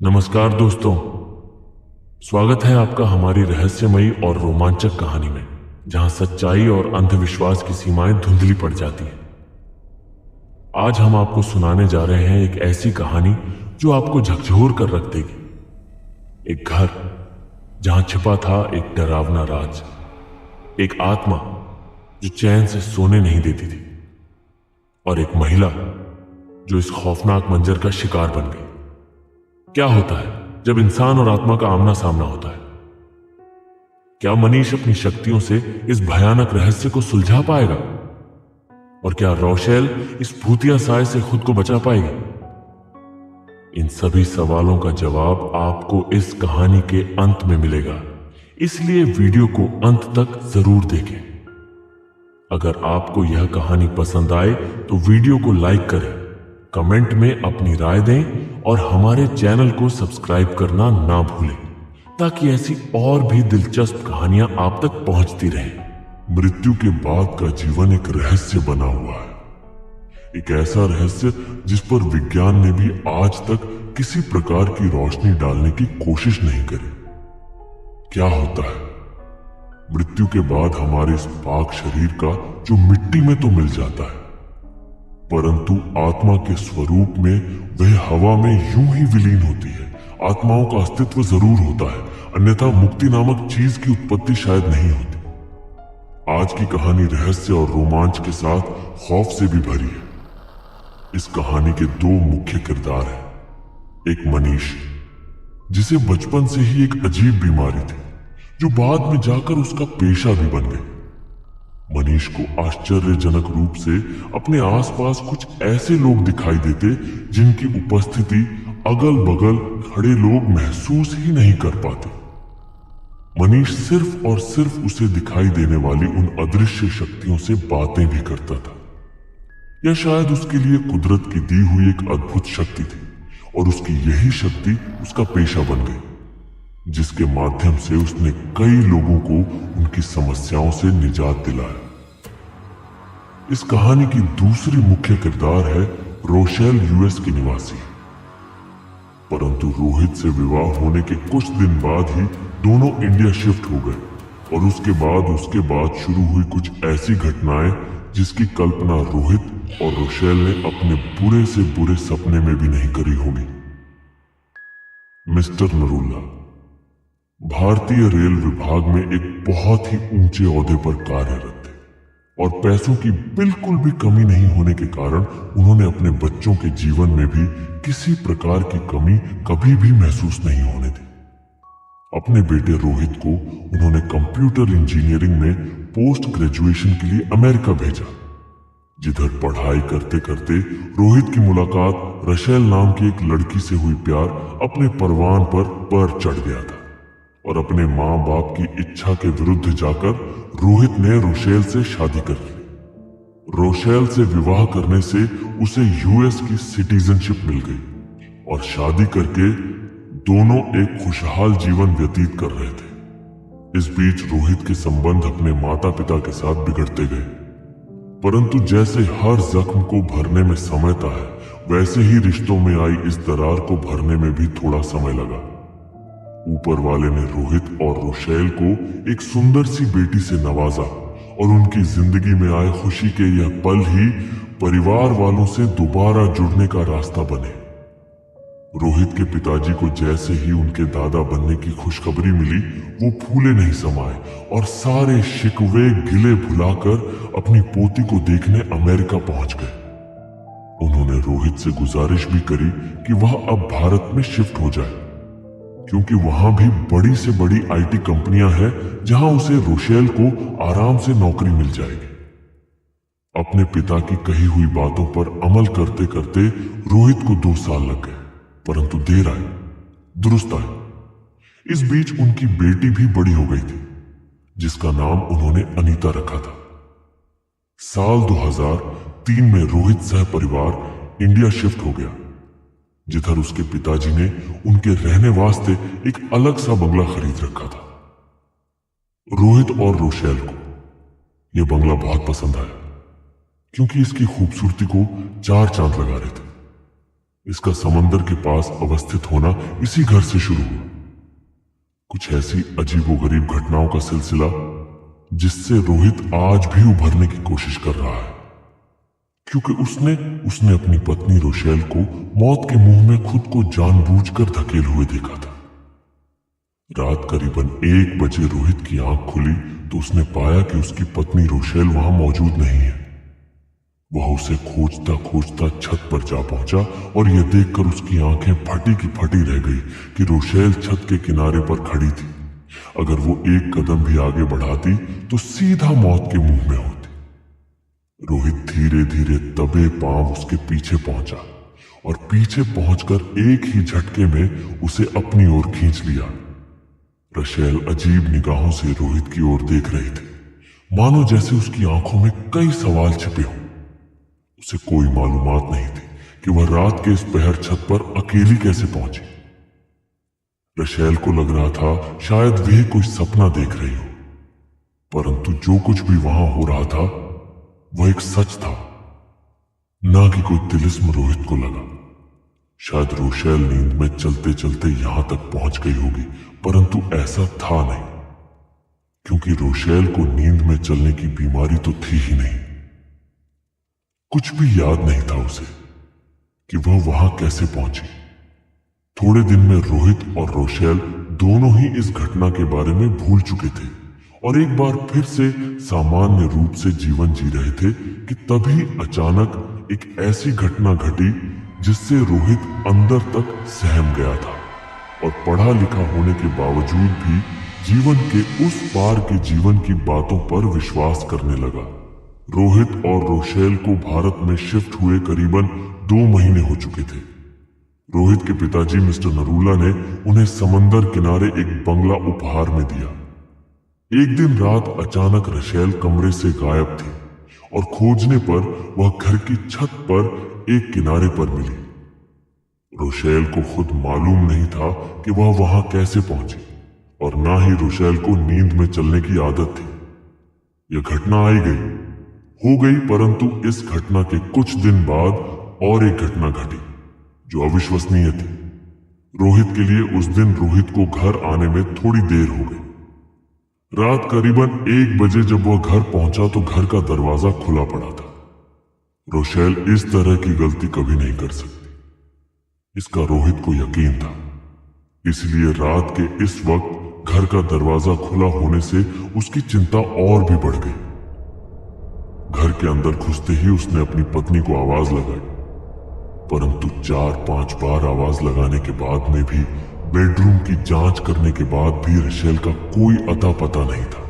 नमस्कार दोस्तों। स्वागत है आपका हमारी रहस्यमयी और रोमांचक कहानी में, जहां सच्चाई और अंधविश्वास की सीमाएं धुंधली पड़ जाती हैं। आज हम आपको सुनाने जा रहे हैं एक ऐसी कहानी जो आपको झकझोर कर रख देगी। एक घर जहां छिपा था एक डरावना राज, एक आत्मा जो चैन से सोने नहीं देती थी, और एक महिला जो इस खौफनाक मंजर का शिकार बन गई। क्या होता है जब इंसान और आत्मा का आमना सामना होता है? क्या मनीष अपनी शक्तियों से इस भयानक रहस्य को सुलझा पाएगा? और क्या रोशेल इस भूतिया साए से खुद को बचा पाएगी? इन सभी सवालों का जवाब आपको इस कहानी के अंत में मिलेगा, इसलिए वीडियो को अंत तक जरूर देखें। अगर आपको यह कहानी पसंद आए तो वीडियो को लाइक करें, कमेंट में अपनी राय दें और हमारे चैनल को सब्सक्राइब करना ना भूलें, ताकि ऐसी और भी दिलचस्प कहानियां आप तक पहुंचती रहें। मृत्यु के बाद का जीवन एक रहस्य बना हुआ है, एक ऐसा रहस्य जिस पर विज्ञान ने भी आज तक किसी प्रकार की रोशनी डालने की कोशिश नहीं करी। क्या होता है मृत्यु के बाद हमारे इस पाक शरीर का, जो मिट्टी में तो मिल जाता है, परंतु आत्मा के स्वरूप में वह हवा में यूं ही विलीन होती है। आत्माओं का अस्तित्व जरूर होता है, अन्यथा मुक्ति नामक चीज की उत्पत्ति शायद नहीं होती। आज की कहानी रहस्य और रोमांच के साथ खौफ से भी भरी है। इस कहानी के दो मुख्य किरदार हैं। एक मनीष, जिसे बचपन से ही एक अजीब बीमारी थी, जो बाद में जाकर उसका पेशा भी बन गई। मनीष को आश्चर्यजनक रूप से अपने आसपास कुछ ऐसे लोग दिखाई देते जिनकी उपस्थिति अगल बगल खड़े लोग महसूस ही नहीं कर पाते। मनीष सिर्फ और सिर्फ उसे दिखाई देने वाली उन अदृश्य शक्तियों से बातें भी करता था, या शायद उसके लिए कुदरत की दी हुई एक अद्भुत शक्ति थी, और उसकी यही शक्ति उसका पेशा बन गई, जिसके माध्यम से उसने कई लोगों को उनकी समस्याओं से निजात दिलाया। इस कहानी की दूसरी मुख्य किरदार है रोशेल, यूएस की निवासी। परंतु रोहित से विवाह होने के कुछ दिन बाद ही दोनों इंडिया शिफ्ट हो गए, और उसके बाद शुरू हुई कुछ ऐसी घटनाएं जिसकी कल्पना रोहित और रोशेल ने अपने बुरे से बुरे सपने में भी नहीं करी होगी। मिस्टर नरूला भारतीय रेल विभाग में एक बहुत ही ऊंचे ओहदे पर कार्यरत थे, और पैसों की बिल्कुल भी कमी नहीं होने के कारण उन्होंने अपने बच्चों के जीवन में भी किसी प्रकार की कमी कभी भी महसूस नहीं होने दी। अपने बेटे रोहित को उन्होंने कंप्यूटर इंजीनियरिंग में पोस्ट ग्रेजुएशन के लिए अमेरिका भेजा, जिधर पढ़ाई करते करते रोहित की मुलाकात रशेल नाम की एक लड़की से हुई। प्यार अपने परवान पर चढ़ गया था, और अपने माँ बाप की इच्छा के विरुद्ध जाकर रोहित ने रोशेल से शादी कर ली। रोशेल से विवाह करने से उसे यूएस की सिटीजनशिप मिल गई, और शादी करके दोनों एक खुशहाल जीवन व्यतीत कर रहे थे। इस बीच रोहित के संबंध अपने माता पिता के साथ बिगड़ते गए, परंतु जैसे हर जख्म को भरने में समय था है, वैसे ही रिश्तों में आई इस दरार को भरने में भी थोड़ा समय लगा। ऊपर वाले ने रोहित और रोशेल को एक सुंदर सी बेटी से नवाजा, और उनकी जिंदगी में आए खुशी के यह पल ही परिवार वालों से दोबारा जुड़ने का रास्ता बने। रोहित के पिताजी को जैसे ही उनके दादा बनने की खुशखबरी मिली, वो फूले नहीं समाये और सारे शिकवे गिले भुलाकर अपनी पोती को देखने अमेरिका पहुंच गए। उन्होंने रोहित से गुजारिश भी करी कि वह अब भारत में शिफ्ट हो जाए, क्योंकि वहां भी बड़ी से बड़ी आईटी कंपनियां हैं जहां उसे रोशेल को आराम से नौकरी मिल जाएगी। अपने पिता की कही हुई बातों पर अमल करते करते रोहित को 2 साल लग गए, परंतु देर आए दुरुस्त आए। इस बीच उनकी बेटी भी बड़ी हो गई थी, जिसका नाम उन्होंने अनीता रखा था। साल 2003 में रोहित सह परिवार इंडिया शिफ्ट हो गया, जिधर उसके पिताजी ने उनके रहने वास्ते एक अलग सा बंगला खरीद रखा था। रोहित और रोशेल को यह बंगला बहुत पसंद आया, क्योंकि इसकी खूबसूरती को 4 चांद लगा रहे थे। इसका समंदर के पास अवस्थित होना इसी घर से शुरू हुआ। कुछ ऐसी अजीबोगरीब घटनाओं का सिलसिला जिससे रोहित आज भी उभरने की कोशिश कर रहा है, क्योंकि उसने अपनी पत्नी रोशेल को मौत के मुंह में खुद को जानबूझकर धकेल हुए देखा था। रात करीबन 1 बजे रोहित की आंख खुली तो उसने पाया कि उसकी पत्नी रोशेल वहां मौजूद नहीं है। वह उसे खोजता खोजता छत पर जा पहुंचा और यह देखकर उसकी आंखें फटी की फटी रह गई कि रोशेल छत के किनारे पर खड़ी थी। अगर वो एक कदम भी आगे बढ़ाती तो सीधा मौत के मुंह में होती। रोहित धीरे धीरे दबे पांव उसके पीछे पहुंचा और पीछे पहुंचकर एक ही झटके में उसे अपनी ओर खींच लिया। रोशेल अजीब निगाहों से रोहित की ओर देख रही थी, मानो जैसे उसकी आंखों में कई सवाल छिपे हों। उसे कोई मालूमात नहीं थी कि वह रात के इस पहर छत पर अकेली कैसे पहुंची। रोशेल को लग रहा था शायद वह कोई सपना देख रही हो, परंतु जो कुछ भी वहां हो रहा था वह एक सच था, ना कि कोई तिलिस्म रोहित को लगा। शायद रोशेल नींद में चलते चलते यहां तक पहुंच गई होगी, परंतु ऐसा था नहीं, क्योंकि रोशेल को नींद में चलने की बीमारी तो थी ही नहीं। कुछ भी याद नहीं था उसे कि वह वहां कैसे पहुंची। थोड़े दिन में रोहित और रोशेल दोनों ही इस घटना के बारे में भूल चुके थे और एक बार फिर से सामान्य रूप से जीवन जी रहे थे कि तभी अचानक एक ऐसी घटना घटी जिससे रोहित अंदर तक सहम गया था और पढ़ा लिखा होने के बावजूद भी जीवन के उस पार के जीवन की बातों पर विश्वास करने लगा। रोहित और रोशेल को भारत में शिफ्ट हुए करीबन 2 महीने हो चुके थे। रोहित के पिताजी मिस्टर नरूला ने उन्हें समंदर किनारे एक बंगला उपहार में दिया। एक दिन रात अचानक रोशेल कमरे से गायब थी और खोजने पर वह घर की छत पर एक किनारे पर मिली। रोशेल को खुद मालूम नहीं था कि वह वहां कैसे पहुंची और ना ही रोशेल को नींद में चलने की आदत थी। यह घटना हो गई, परंतु इस घटना के कुछ दिन बाद और एक घटना घटी जो अविश्वसनीय थी। रोहित के लिए उस दिन रोहित को घर आने में थोड़ी देर हो गई। रात करीबन 1 बजे जब वह घर पहुंचा तो घर का दरवाजा खुला पड़ा था। रोशेल इस तरह की गलती कभी नहीं कर सकती, इसका रोहित को यकीन था। इसलिए रात के इस वक्त घर का दरवाजा खुला होने से उसकी चिंता और भी बढ़ गई। घर के अंदर घुसते ही उसने अपनी पत्नी को आवाज लगाई, परंतु 4-5 बार आवाज लगाने के बाद में भी, बेडरूम की जांच करने के बाद भी रोशेल का कोई अता पता नहीं था।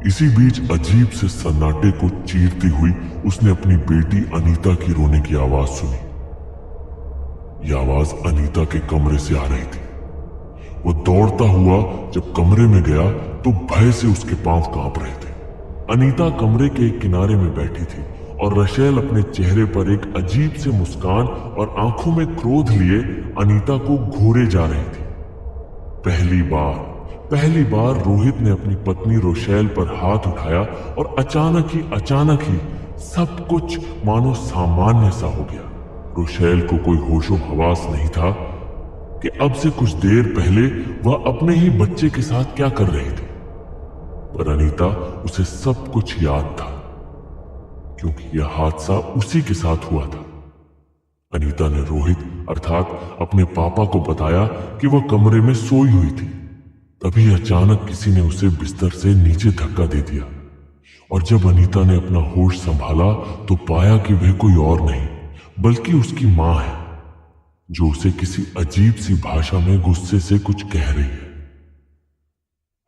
इसी बीच अजीब से सन्नाटे को चीरती हुई उसने अपनी बेटी अनीता की रोने की आवाज सुनी। यह आवाज अनीता के कमरे से आ रही थी। वह दौड़ता हुआ जब कमरे में गया तो भय से उसके पांव कांप रहे थे। अनीता कमरे के एक किनारे में बैठी थी और रोशेल अपने चेहरे पर एक अजीब से मुस्कान और आंखों में क्रोध लिए अनीता को घूरे जा रही थी। पहली बार रोहित ने अपनी पत्नी रोशेल पर हाथ उठाया और अचानक ही सब कुछ मानो सामान्य सा हो गया। रोशेल को कोई होशो हवास नहीं था कि अब से कुछ देर पहले वह अपने ही बच्चे के साथ क्या कर रही थी, पर अनीता उसे सब कुछ याद था, क्योंकि यह हादसा उसी के साथ हुआ था। अनीता ने रोहित अर्थात अपने पापा को बताया कि वह कमरे में सोई हुई थी। तभी अचानक किसी ने उसे बिस्तर से नीचे धक्का दे दिया और जब अनीता ने अपना होश संभाला तो पाया कि वह कोई और नहीं बल्कि उसकी मां है, जो उसे किसी अजीब सी भाषा में गुस्से से कुछ कह रही है।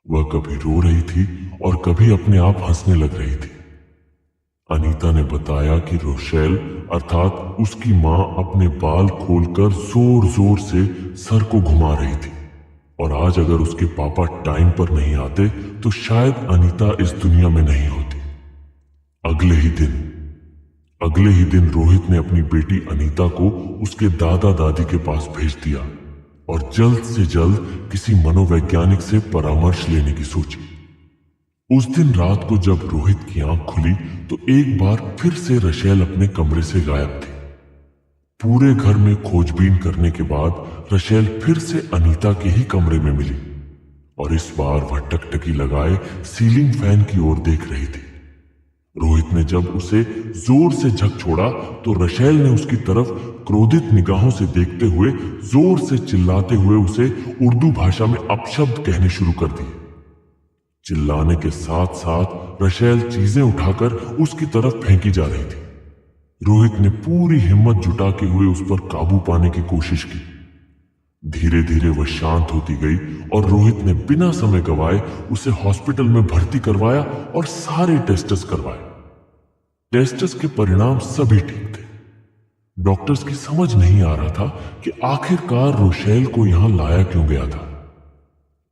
वह कभी रो रही थी और कभी अपने आप हंसने लग रही थी। अनीता ने बताया कि रोशेल अर्थात उसकी मां अपने बाल खोलकर जोर जोर से सर को घुमा रही थी और आज अगर उसके पापा टाइम पर नहीं आते तो शायद अनीता इस दुनिया में नहीं होती। अगले ही दिन रोहित ने अपनी बेटी अनीता को उसके दादा दादी के पास भेज दिया और जल्द से जल्द किसी मनोवैज्ञानिक से परामर्श लेने की सोची। उस दिन रात को जब रोहित की आंख खुली तो एक बार फिर से रोशेल अपने कमरे से गायब थी। पूरे घर में खोजबीन करने के बाद रशेल फिर से अनीता के ही कमरे में मिली और इस बार वह टकटकी लगाए सीलिंग फैन की ओर देख रही थी। रोहित ने जब उसे जोर से झक छोड़ा तो रशेल ने उसकी तरफ क्रोधित निगाहों से देखते हुए जोर से चिल्लाते हुए उसे उर्दू भाषा में अपशब्द कहने शुरू कर दिए। चिल्लाने के साथ साथ रशेल चीजें उठाकर उसकी तरफ फेंकी जा रही थी। रोहित ने पूरी हिम्मत जुटाते हुए उस पर काबू पाने की कोशिश की। धीरे धीरे वह शांत होती गई और रोहित ने बिना समय गवाए उसे हॉस्पिटल में भर्ती करवाया और सारे टेस्ट्स करवाए। टेस्ट्स के परिणाम सभी ठीक थे। डॉक्टर्स की समझ नहीं आ रहा था कि आखिरकार रोशेल को यहां लाया क्यों गया था,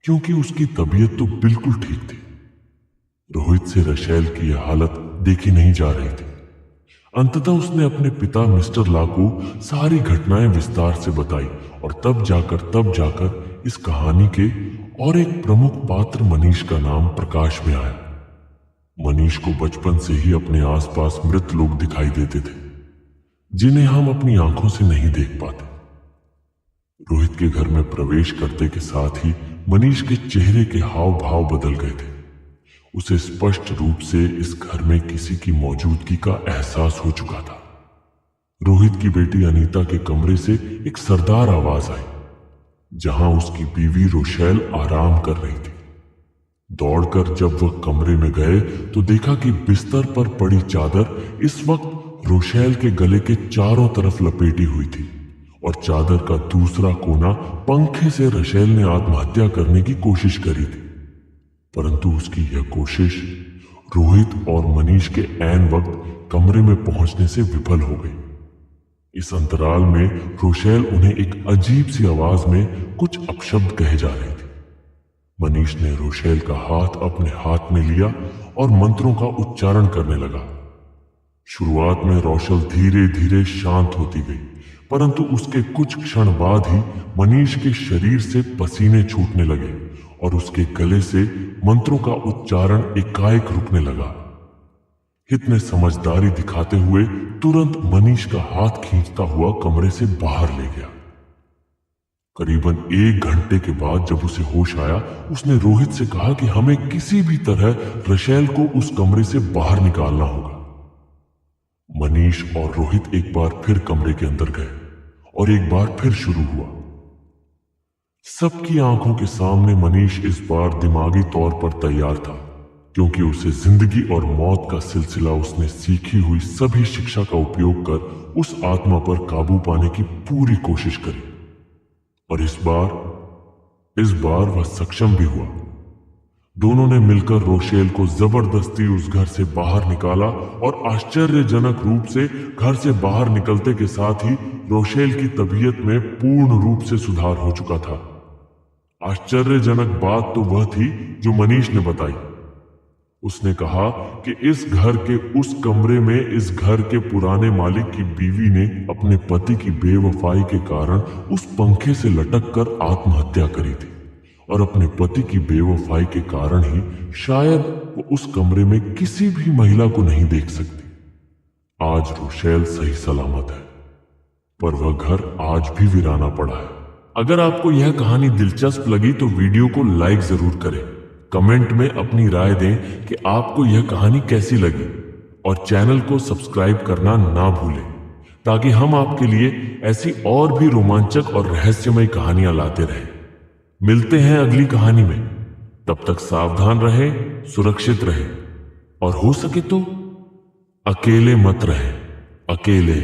क्योंकि उसकी तबीयत तो बिल्कुल ठीक थी। रोहित से रशेल की यह हालत देखी नहीं जा रही थी। अंततः उसने अपने पिता मिस्टर ला को सारी घटनाएं विस्तार से बताई और तब जाकर इस कहानी के और एक प्रमुख पात्र मनीष का नाम प्रकाश में आया। मनीष को बचपन से ही अपने आसपास मृत लोग दिखाई देते थे, जिन्हें हम अपनी आंखों से नहीं देख पाते। रोहित के घर में प्रवेश करते के साथ ही मनीष के चेहरे के हाव भाव बदल गए थे। उसे स्पष्ट रूप से इस घर में किसी की मौजूदगी का एहसास हो चुका था। रोहित की बेटी अनीता के कमरे से एक सरदार आवाज आई, जहां उसकी बीवी रोशेल आराम कर रही थी। दौड़कर जब वह कमरे में गए तो देखा कि बिस्तर पर पड़ी चादर इस वक्त रोशेल के गले के चारों तरफ लपेटी हुई थी और चादर का दूसरा कोना पंखे से रशेल ने आत्महत्या करने की कोशिश करी थी, परंतु उसकी यह कोशिश रोहित और मनीष के ऐन वक्त कमरे में पहुंचने से विफल हो गई। इस अंतराल में रोशेल उन्हें एक अजीब सी आवाज में कुछ अपशब्द कहे जा रही थी। मनीष ने रोशेल का हाथ अपने हाथ में लिया और मंत्रों का उच्चारण करने लगा। शुरुआत में रोशेल धीरे धीरे शांत होती गई, परंतु उसके कुछ क्षण बाद ही मनीष के शरीर से पसीने छूटने लगे और उसके गले से मंत्रों का उच्चारण एकाएक रुकने लगा। हित ने समझदारी दिखाते हुए तुरंत मनीष का हाथ खींचता हुआ कमरे से बाहर ले गया। करीबन 1 घंटे के बाद जब उसे होश आया, उसने रोहित से कहा कि हमें किसी भी तरह रशेल को उस कमरे से बाहर निकालना होगा। मनीष और रोहित एक बार फिर कमरे के अंदर गए और एक बार फिर शुरू हुआ। सबकी आंखों के सामने मनीष इस बार दिमागी तौर पर तैयार था, क्योंकि उसे जिंदगी और मौत का सिलसिला उसने सीखी हुई सभी शिक्षा का उपयोग कर उस आत्मा पर काबू पाने की पूरी कोशिश करी और इस बार वह सक्षम भी हुआ। दोनों ने मिलकर रोशेल को जबरदस्ती उस घर से बाहर निकाला और आश्चर्यजनक रूप से घर से बाहर निकलते के साथ ही रोशेल की तबीयत में पूर्ण रूप से सुधार हो चुका था। आश्चर्यजनक बात तो वह थी जो मनीष ने बताई। उसने कहा कि इस घर के उस कमरे में इस घर के पुराने मालिक की बीवी ने अपने पति की बेवफाई के कारण उस पंखे से लटक कर आत्महत्या करी थी और अपने पति की बेवफाई के कारण ही शायद वो उस कमरे में किसी भी महिला को नहीं देख सकती। आज रोशेल सही सलामत है, पर वह घर आज भी वीराना पड़ा है। अगर आपको यह कहानी दिलचस्प लगी तो वीडियो को लाइक जरूर करें, कमेंट में अपनी राय दें कि आपको यह कहानी कैसी लगी और चैनल को सब्सक्राइब करना ना भूलें, ताकि हम आपके लिए ऐसी और भी रोमांचक और रहस्यमय कहानियां लाते रहें। मिलते हैं अगली कहानी में, तब तक सावधान रहें, सुरक्षित रहें और हो सके तो अकेले मत रहें, अकेले।